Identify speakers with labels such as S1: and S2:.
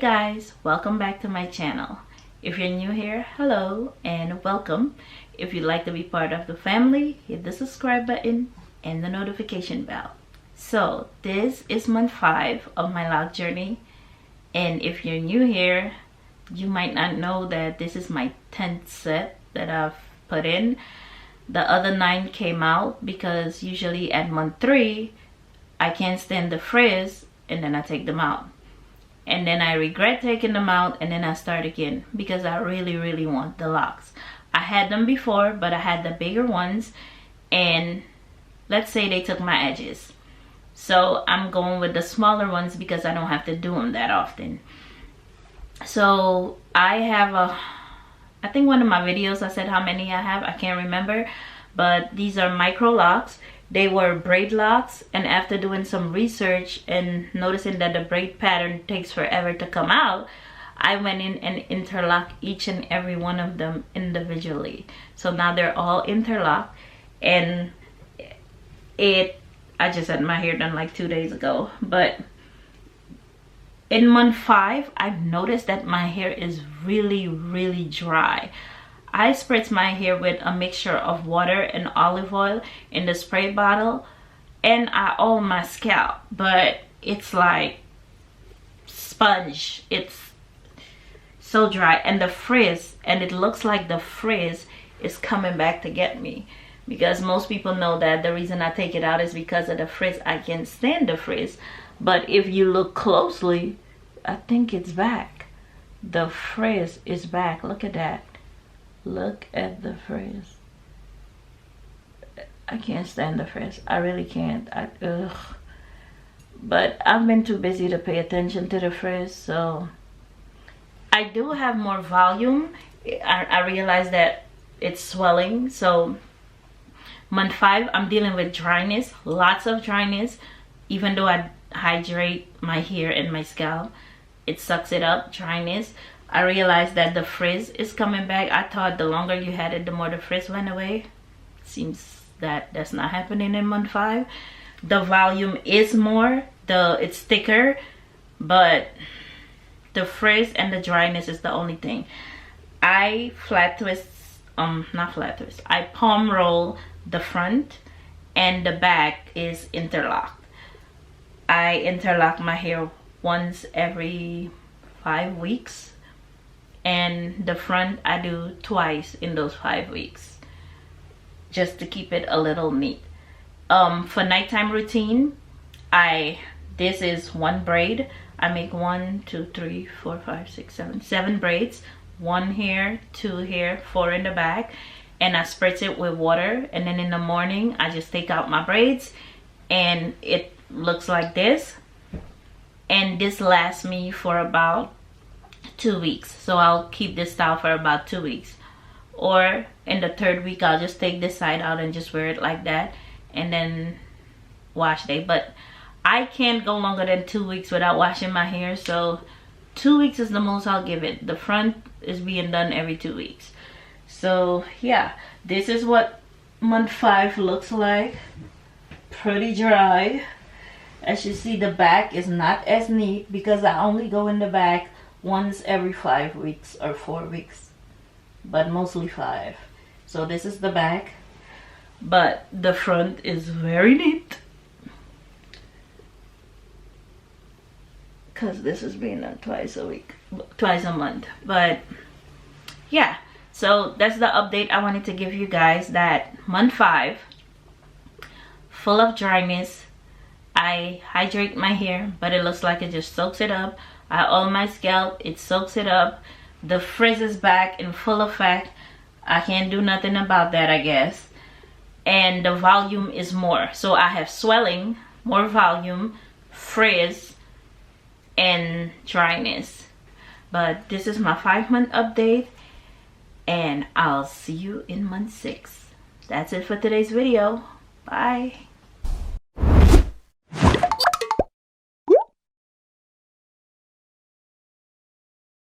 S1: guys, welcome back to my channel. If you're new here, hello and welcome. If you'd like to be part of the family, hit the subscribe button and the notification bell. So this is month 5 of my loc journey, and if you're new here, you might not know that this is my 10th set that I've put in. The other 9 came out because usually at month 3 I can't stand the frizz and then I take them out. And then I regret taking them out and then I start again because I really want the locs. I had them before, but I had the bigger ones, and let's say they took my edges. So I'm going with the smaller ones because I don't have to do them that often. So I have I think one of my videos I said how many I have, I can't remember, but these are micro locs. They were braid locs, and after doing some research and noticing that the braid pattern takes forever to come out, I went in and interlocked each and every one of them individually. So now they're all interlocked, and I just had my hair done like 2 days ago. But in month 5, I've noticed that my hair is really dry. I spritz my hair with a mixture of water and olive oil in the spray bottle, and I oil my scalp, but it's like sponge. It's so dry, and the frizz, and it looks like the frizz is coming back to get me, because most people know that the reason I take it out is because of the frizz. I can't stand the frizz, but if you look closely, I think it's back. The frizz is back. Look at that. Look at the frizz. I can't stand the frizz. I really can't. But I've been too busy to pay attention to the frizz. So I do have more volume. I realize that it's swelling. So month 5, I'm dealing with dryness. Lots of dryness. Even though I hydrate my hair and my scalp, it sucks it up. Dryness. I realized that the frizz is coming back. I thought the longer you had it, the more the frizz went away. Seems that that's not happening in month 5. The volume is more, it's thicker, but the frizz and the dryness is the only thing. I I palm roll the front, and the back is interlocked. I interlock my hair once every 5 weeks. And the front I do twice in those 5 weeks, just to keep it a little neat. For nighttime routine, this is 1 braid. I make 1, 2, 3, 4, 5, 6, 7 braids. 1 here, 2 here, 4 in the back, and I spritz it with water. And then in the morning I just take out my braids, and it looks like this. And this lasts me for about 2 weeks, so I'll keep this style for about 2 weeks. Or in the 3rd week, I'll just take this side out and just wear it like that, and then wash day. But I can't go longer than 2 weeks without washing my hair, so 2 weeks is the most I'll give it. The front is being done every 2 weeks. So yeah, this is what month 5 looks like. Pretty dry. As you see, the back is not as neat because I only go in the back once every 5 weeks or 4 weeks, but mostly 5. So this is the back, but the front is very neat because this is being done twice a month. But yeah, so that's the update I wanted to give you guys. That month 5, full of dryness. I hydrate my hair, but it looks like it just soaks it up. I oil my scalp, it soaks it up. The frizz is back in full effect. I can't do nothing about that, I guess. And the volume is more. So I have swelling, more volume, frizz, and dryness. But this is my 5-month update, and I'll see you in month 6. That's it for today's video. Bye.